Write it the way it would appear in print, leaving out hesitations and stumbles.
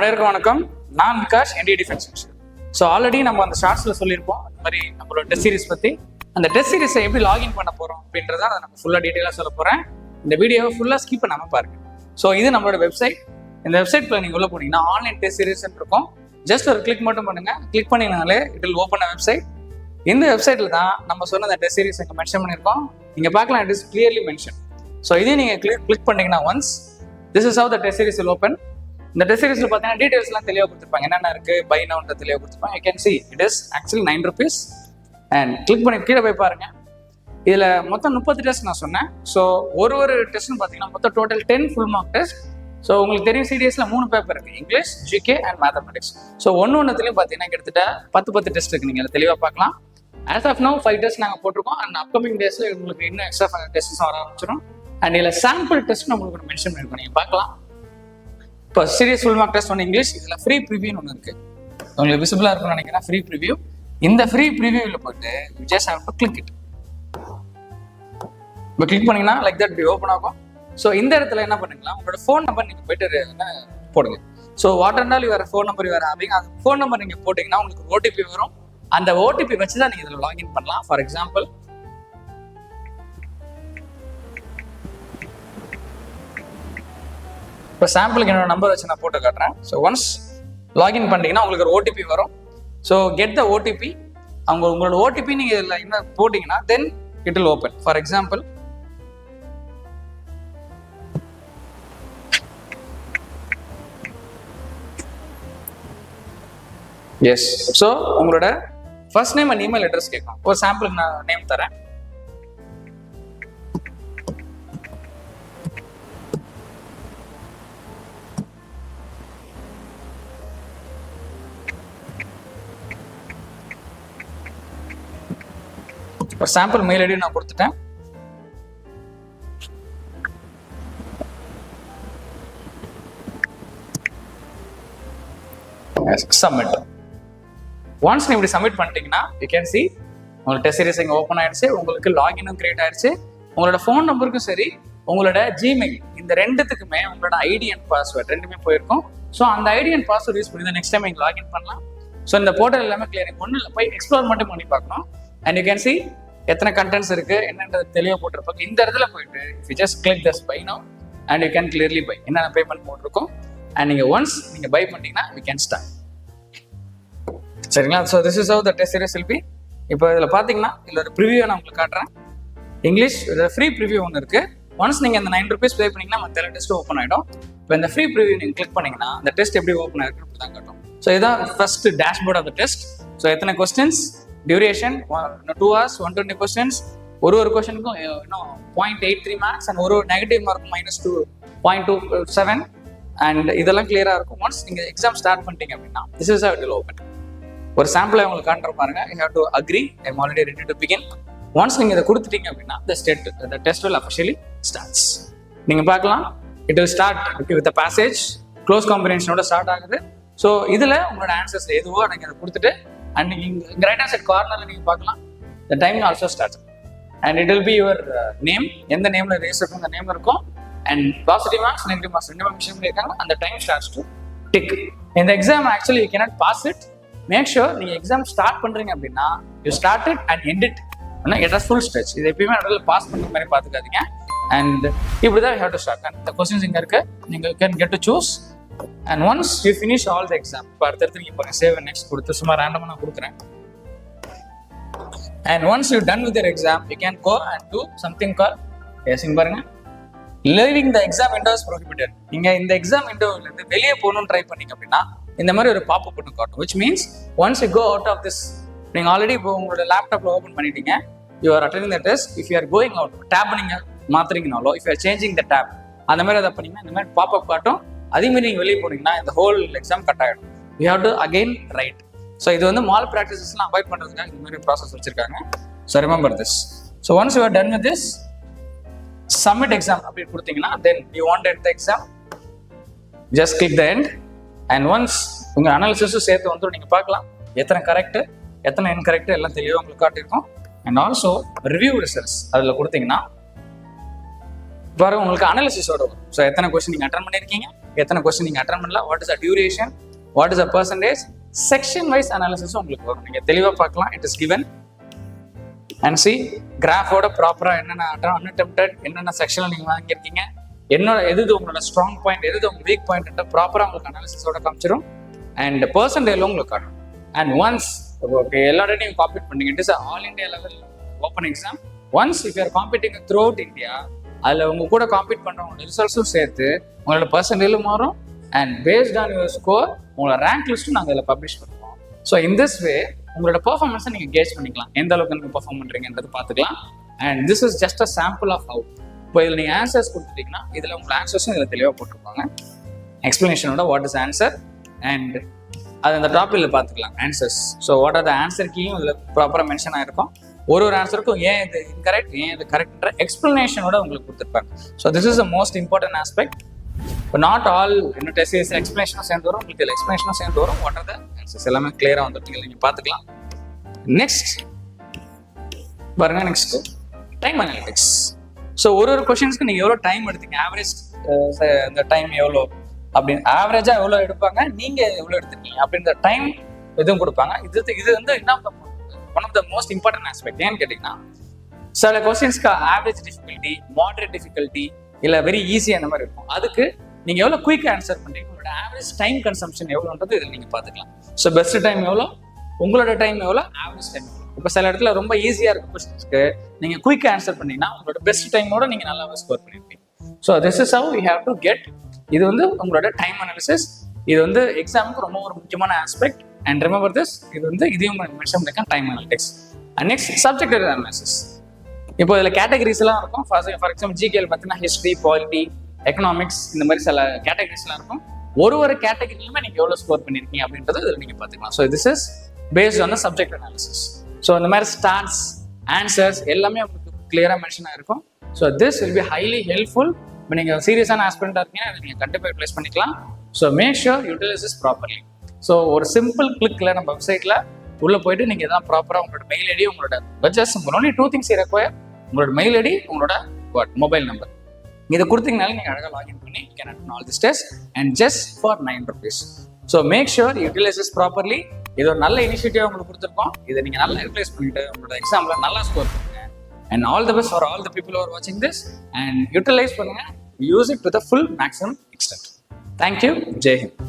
அனைவருக்கும் வணக்கம். நான் விகாஷ், என்டி டிஃபென்ஸ். ஸோ ஆல்ரெடி நம்ம அந்த ஷார்ட்ஸில் சொல்லியிருப்போம் அந்த மாதிரி நம்மளோட டெஸ்ட் சீரிஸ் பற்றி. அந்த டெஸ்ட் சீரிஸை எப்படி லாகின் பண்ண போகிறோம் அப்படின்றத அதை நம்ம ஃபுல்லாக டீட்டெயிலாக சொல்ல போகிறேன். இந்த வீடியோவை ஃபுல்லாக ஸ்கிப் பண்ணாமல் பாருங்க. ஸோ இது நம்மளோட வெப்சைட். இந்த வெப்சைட்டில் நீங்கள் உள்ள போனீங்கன்னா ஆன்லைன் டெஸ்ட் சீரிஸ் இருக்கும். ஜஸ்ட் ஒரு கிளிக் மட்டும் பண்ணுங்க. கிளிக் பண்ணிங்கனாலே it will open a website. இந்த வெப்சைட்டில் தான் நம்ம சொன்ன அந்த டெஸ்ட் சீரிஸ் இங்கே மென்ஷன் பண்ணியிருக்கோம். நீங்கள் பார்க்கலாம், it is clearly mention. So இதையும் நீங்கள் கிளிக் பண்ணிங்கன்னா once this is how the test series will open. இந்த டெஸ்ட் சீரிஸ்ல பார்த்தீங்கன்னா டீடைல்ஸ்லாம் தெளிவாக கொடுத்துருப்பாங்க. என்னென்ன இருக்கு பை நவுன்ற தெளிவாக கொடுத்துருப்பாங்க. You can see it is actually ₹9. And click பண்ணி கீழே போய் பாருங்க. இதில் மொத்தம் 30 டெஸ்ட் நான் சொன்னேன். ஸோ ஒரு டெஸ்ட்னு பார்த்தீங்கன்னா மொத்தம் total 10 full mark test. So உங்களுக்கு தெரியும் சிடிஎஸ்ல 3 பேப்பர் இருக்கு, English, GK and mathematics. So ஒன்றுத்துலையும் பார்த்தீங்கன்னா கிட்டத்தட்ட 10 டெஸ்ட் இருக்கு. நீங்கள் தெளிவாக பார்க்கலாம். ஆஸ் ஆஃப் நவ் 5 டெஸ்ட் நாங்கள் போட்டிருக்கோம். அண்ட் அப்கமிங் டேஸ்ல உங்களுக்கு இன்னும் எக்ஸ்ட்ரா டெஸ்ட்ஸ் வர ஆரம்பிச்சிடும். அண்ட் இதில் சாம்பிள் டெஸ்ட் உங்களுக்கு மென்ஷன் பண்ணிருக்கோம், நீங்கள் பார்க்கலாம். இப்போ சீரியஸ் ஃபுல் மார்க் டெஸ்ட் ஒன்று இங்கிலீஷ். இதில் ஃப்ரீ ப்ரிவியூன்னு ஒன்று இருக்கு. உங்களுக்கு விசிபிளாக இருக்கும்னு நினைக்கிறேன். Free preview. இந்த ஃப்ரீ ப்ரிவியூவில் போயிட்டு you just have to click it. இப்போ கிளிக் பண்ணீங்கன்னா லைக் தட் இப்படி ஓப்பன் ஆகும். ஸோ இந்த இடத்துல என்ன பண்ணுங்களா, உங்களோட ஃபோன் நம்பர் நீங்கள் போயிட்டு போடுங்க. ஸோ வாட் இருந்தாலும் இவர ஃபோன் நம்பர் இவர அப்படிங்க அந்த ஃபோன் நம்பர் நீங்கள் போட்டிங்கன்னா உங்களுக்கு ஒரு ஓடிபி வரும். அந்த ஓடிபி வச்சு தான் நீங்கள் இதில் லாகின் பண்ணலாம். ஃபார் எக்ஸாம்பிள் இப்போ சாம்பிளுக்கு என்னோட நம்பர் வச்சு நான் போட்டு காட்டுறேன். ஸோ ஒன்ஸ் லாகின் பண்ணிட்டீங்கன்னா உங்களுக்கு ஒரு ஓடிபி வரும். So get the OTP. உங்களோட ஓடிபி நீங்கள் இதில் என்ன போட்டிங்கன்னா then it will open. For example yes. So உங்களோட first name and email address கேட்கும். ஒரு சாம்பிளுக்கு நான் நேம் தரேன். ஒரு சாம்பிள் மெயில் ஐடி நான் கொடுத்துட்டேன். சப்மிட். ஒன்ஸ் நீ இப்படி சப்மிட் பண்ணிட்டீங்கன்னா யூ கேன் சி உங்களுக்கு டெஸ்ட் சீரிஸ் இங்கே ஓப்பன் ஆயிடுச்சு. உங்களுக்கு லாகினும் கிரியேட் ஆயிடுச்சு. உங்களோட ஃபோன் நம்பருக்கும் சரி, உங்களோட ஜிமெயில், இந்த ரெண்டுத்துக்குமே உங்களோட ஐடி அண்ட் பாஸ்வேர்ட் ரெண்டுமே போயிருக்கும். ஸோ அந்த ஐடி அண்ட் பாஸ்வேர்ட் யூஸ் பண்ணி தான் நெக்ஸ்ட் டைம் நீங்கள் லாகின் பண்ணலாம். ஸோ இந்த போர்ட்டல் எல்லாமே கிளியர். ஒன்றும் இல்லை, போய் எக்ஸ்ப்ளோர் மட்டும் பண்ணி பார்க்கணும். அண்ட் யூ கேன் சி எத்தனை கண்டென்ட்ஸ் இருக்கு என்னன்றது தெளிவாக போட்டிருப்பாங்க. இந்த இடத்துல போயிட்டு you just click this buy now and you can clearly buy. என்னென்ன பேமெண்ட் போட்டிருக்கோம் அண்ட் நீங்கள் ஒன்ஸ் நீங்கள் பை பண்ணிட்டீங்கன்னா யூ கேன் ஸ்டார்ட். சரிங்களா? So this is how the test series will be. இப்போ இதில் பார்த்தீங்கன்னா இதில் ஒரு ப்ரிவியூ நான் உங்களுக்கு காட்டுறேன். இங்கிலீஷ் இதில் ஃப்ரீ ப்ரிவியூ ஒன்று இருக்கு. ஒன்ஸ் நீங்கள் இந்த ₹9 பே பண்ணிங்கன்னா மற்ற எல்லா டெஸ்ட்டும் ஓப்பன் ஆகிடும். இப்போ இந்த ஃப்ரீ ப்ரிவியூ நீங்கள் கிளிக் பண்ணிங்கன்னா இந்த டெஸ்ட் எப்படி ஓப்பன் ஆகிருக்கு அப்படி தான் காட்டும். ஸோ இதுதான் first dashboard of the test. So எத்தனை கொஸ்டின்ஸ், டியூரேஷன் 2 hours, 120 questions. ஒரு கொஸ்டினுக்கும் இன்னும் 0.83 மார்க்ஸ் அண்ட் ஒரு நெகட்டிவ் மார்க் -2.27 அண்ட் இதெல்லாம் கிளியரா இருக்கும். ஒன்ஸ் நீங்க எக்ஸாம் ஸ்டார்ட் பண்ணிட்டீங்க அப்படின்னா this is how it will open. ஒரு சாம்பிளை உங்களுக்கு காட்டுற பாருங்க. You have to agree, I am already ready to begin. Once நீங்க இதை கொடுத்துட்டீங்க அப்படின்னா the test will officially starts. நீங்க பார்க்கலாம், it will start with passage cloze காம்பினேஷனோட ஸ்டார்ட் ஆகுது. ஸோ இதுல உங்களோட ஆன்சர்ஸ் எதுவோ நீங்க அதை கொடுத்துட்டு அண்ட் நீங்க ரைட் ஹேண்ட் சைட் கார்னர்ல நீங்க பார்க்கலாம் the time also starts and it will be your name. எந்த நேம்ல ரெஜிஸ்டர் பண்ண அந்த நேம் இருக்கும் and positive marks, negative marks ரெண்டு மென்ஷன் பண்ணிருக்காங்க. அந்த time starts to tick. இந்த exam actually you cannot pass it. Make sure நீங்க எக்ஸாம் ஸ்டார்ட் பண்றீங்க அப்படின்னா you start it and end it at a full stretch. இது எப்பயுமே நடுவில் பாஸ் பண்ற மாதிரி பாத்துக்காதீங்க. and இப்படிதான் you have to start. and the questions இங்க இருக்கு, நீங்க can get to choose. And once you finish all the exam, இப்போ அடுத்தடுத்து நீங்கள் பாருங்க சேவ் நெக்ஸ்ட் கொடுத்து சும்மா ரேண்டமாக நான் கொடுக்குறேன். And once you're done with your exam, you can go and do something called இங்க பாருங்க, leaving the exam window is prohibited. நீங்கள் இந்த எக்ஸாம் விண்டோவிலேருந்து வெளியே போகணும்னு ட்ரை பண்ணீங்க அப்படின்னா இந்த மாதிரி ஒரு பாப்பப் ஒன்று காட்டும். which means once you go out of this, நீங்கள் ஆல்ரெடி இப்போ உங்களோட லேப்டாப்பில் ஓப்பன் பண்ணிட்டீங்க, you are attending the test. if you are going out, tab நீங்கள் மாற்றுறீங்கனாலோ if you are changing the tab, அந்த மாதிரி அதை பண்ணீங்கன்னா இந்த மாதிரி பாப்பப் காட்டும். அதே மாதிரி நீங்கள் வெளியே போனீங்கன்னா இந்த ஹோல் எக்ஸாம் கட் ஆகிடும். You have to again right. So இது வந்து மால் ப்ராக்டிசஸ்லாம் அவாய்ட் பண்ணுறதுக்காக இந்த மாதிரி ப்ராசஸ் வச்சிருக்காங்க. So remember this. So once you are done with this submit exam அப்படின்னு கொடுத்தீங்கன்னா then you want at the exam, just click the end. And once உங்கள் அனாலிசிஸும் சேர்த்து வந்துடும். நீங்கள் பார்க்கலாம் எத்தனை கரெக்டு எத்தனை இன்கரெக்டு எல்லாம் தெளிவாக உங்களுக்கு காட்டியிருக்கோம். அண்ட் ஆல்சோ ரிவ்யூ ரிசல்ட்ஸ் அதில் கொடுத்தீங்கன்னா பாருங்க உங்களுக்கு அனாலிசிஸோட வரும். ஸோ எத்தனை கொஸ்டின் நீங்கள் அட்டன் பண்ணியிருக்கீங்க, எத்தனை கொஸ்டின் நீங்கள் அட்டன் பண்ணல, what is the duration, what is the percentage, section wise அனாலிசிஸும் உங்களுக்கு வரும். நீங்கள் தெளிவாக பார்க்கலாம். It is given and see கிராஃபோட ப்ராப்பராக என்னென்ன அன்அட்டெம்ப்டட் என்னென்ன செக்ஷனில் நீங்கள் வாங்கியிருக்கீங்க, எது உங்களோட ஸ்ட்ராங் பாயிண்ட், எது உங்க வீக் பாயிண்ட் ப்ராப்பராக உங்களுக்கு அனாலிசிஸோட காமிச்சிடும். அண்ட் பர்சன்டேஜ் உங்களுக்கு காட்டும். அண்ட் ஒன்ஸ் ஓகே எல்லா டேட்டையும் காம்பீட் பண்ணீங்க, it is all India level open exam. Once if you are competing throughout India, அதில் உங்க கூட காம்பீட் பண்ணுறவங்களோட ரிசல்ட்ஸும் சேர்த்து உங்களோட பர்சன்டேஜும் மாறும். And based on your score உங்களோட ரேங்க் லிஸ்ட்டும் நாங்கள் இதில் பப்ளிஷ் பண்ணுவோம். ஸோ இன் திஸ் வே உங்களோட பெர்ஃபார்மன்ஸை நீங்கள் கேஜ் பண்ணிக்கலாம், எந்த அளவுக்கு நீங்கள் பெர்ஃபார்ம் பண்ணுறீங்கன்றது பார்த்துக்கலாம். And this is just a sample of how. இப்போ இதில் நீங்கள் ஆன்சர்ஸ் கொடுத்துட்டீங்கன்னா இதில் உங்கள் ஆன்சர்ஸும் இதில் தெளிவாக போட்டிருப்பாங்க, எக்ஸ்பிளனேஷனோட வாட் இஸ் ஆன்சர். அண்ட் அது அந்த டாப்பிக்கில் பார்த்துக்கலாம் answers. So what are the answer கீயும் இதில் ப்ராப்பராக மென்ஷன் ஆகிருக்கும். ஒரு ஆன்சருக்கும் ஏன் இது இன்கரெக்ட், ஏன் இது கரெக்ட்ன்ற எக்ஸ்பிளனேஷனோட உங்களுக்கு கொடுத்துருப்பாங்க. So this is the most important aspect. இப்போ நாட் ஆல் இன்னும் டெஸ்ட் சீரிஸ் எக்ஸ்பிளனேஷனும் சேர்ந்து வரும், உங்களுக்கு இதில் எக்ஸ்பிளனேஷனும் சேர்ந்து வரும். வாட் ஆர் த ஆன்சர்ஸ் எல்லாமே கிளியராக வந்துட்டு நீங்கள் பார்த்துக்கலாம். நெக்ஸ்ட் பாருங்க, நெக்ஸ்ட் டைம் அனாலிட்டிக்ஸ். ஸோ ஒரு கொஸ்டின்ஸ்க்கு நீங்கள் எவ்வளோ டைம் எடுத்தீங்க, ஆவரேஜ் இந்த டைம் எவ்வளோ அப்படின்னு, ஆவரேஜாக எவ்வளோ எடுப்பாங்க, நீங்கள் எவ்வளோ எடுத்துருக்கீங்க அப்படின்ற டைம் எதுவும் கொடுப்பாங்க. இது வந்து என்ன one of the most important aspect. ஏன்னு கேட்டிங்கன்னா சில கொஸ்டின்ஸ்க்கு ஆவரேஜ் டிஃபிகல்ட்டி, மாடரேட் டிஃபிகல்ட்டி, இல்லை வெரி ஈஸி அந்த மாதிரி இருக்கும். அதுக்கு நீங்கள் எவ்வளோ குயிக் ஆன்சர் பண்ணுறீங்க, உங்களோட ஆவரேஜ் டைம் கன்சம்ஷன் எவ்வளோன்றது இதில் நீங்கள் பார்த்துக்கலாம். ஸோ பெஸ்ட் டைம் எவ்வளோ, உங்களோட டைம் எவ்வளோ, ஆவரேஜ் டைம் எவ்வளோ. இப்போ சில இடத்துல ரொம்ப ஈஸியாக இருக்கும் கொஸ்டின்ஸ்க்கு நீங்கள் குயிக் ஆன்சர் பண்ணீங்கன்னா உங்களோட பெஸ்ட் டைமோட நீங்கள் நல்லாவே ஸ்கோர் பண்ணியிருப்பீங்க. So this is how you have to get. இது வந்து உங்களோட டைம் அனாலிசிஸ். இது வந்து எக்ஸாமுக்கு ரொம்ப ஒரு முக்கியமான ஆஸ்பெக்ட். அண்ட் ரிமெம்பர் திஸ், இது வந்து இதையும் மென்ஷன் பண்ணிருக்கேன், time analytics. And next subject analysis. இப்போ இதில் கேட்டகரிஸ் எல்லாம் இருக்கும். ஃபார் எக்ஸாம்பிள் ஜிகேல பார்த்தீங்கன்னா ஹிஸ்ட்ரி, பாலிட்டி, எக்கனாமிக்ஸ், இந்த மாதிரி சில கேட்டகரிஸ் எல்லாம் இருக்கும். ஒரு கேட்டகரியிலுமே நீங்கள் எவ்வளோ ஸ்கோர் பண்ணியிருக்கீங்க அப்படின்றது இதில் நீங்கள் பார்த்துக்கலாம். So this is based on the subject analysis. So இந்த மாதிரி ஸ்டார்ட்ஸ், ஆன்சர்ஸ் எல்லாமே உங்களுக்கு கிளியராக மென்ஷன் ஆகிருக்கும். So this will be highly helpful. இப்போ நீங்கள் சீரியஸான ஆஸ்பிரண்டாக இருக்கீங்கன்னா அதை நீங்கள் கண்டிப்பாக யூட்டிலைஸ் பண்ணிக்கலாம். So make sure utilise this properly. So ஒரு சிம்பிள் கிளிக்கில் நம்ம வெப்சைட்டில் உள்ளே போயிட்டு நீங்கள் எதாவது ப்ராப்பராக உங்களோட மெயில் ஐடி, உங்களோட ஜஸ்ட் ஒன்லி 2 things ரெக்வயர், உங்களோட மெயில் ஐடி, உங்களோட மொபைல் நம்பர். இதை கொடுத்தீங்கனாலும் நீங்கள் அழகாக லாகின் பண்ணி can attend all this test and just for 9 rupees. So make sure utilise this properly. இது ஒரு நல்ல இனிஷியேட்டிவ் உங்களுக்கு கொடுத்துருக்கோம். இதை நீங்கள் நல்லா யூட்டிலைஸ் பண்ணிட்டு உங்களோட எக்ஸாமில் நல்லா ஸ்கோர் பண்ணுங்க. And all the best for all the people are வாட்சிங் திஸ். அண்ட் யூட்டிலைஸ் பண்ணுங்க, use it to the full maximum extend. Thank you. Jai Hind.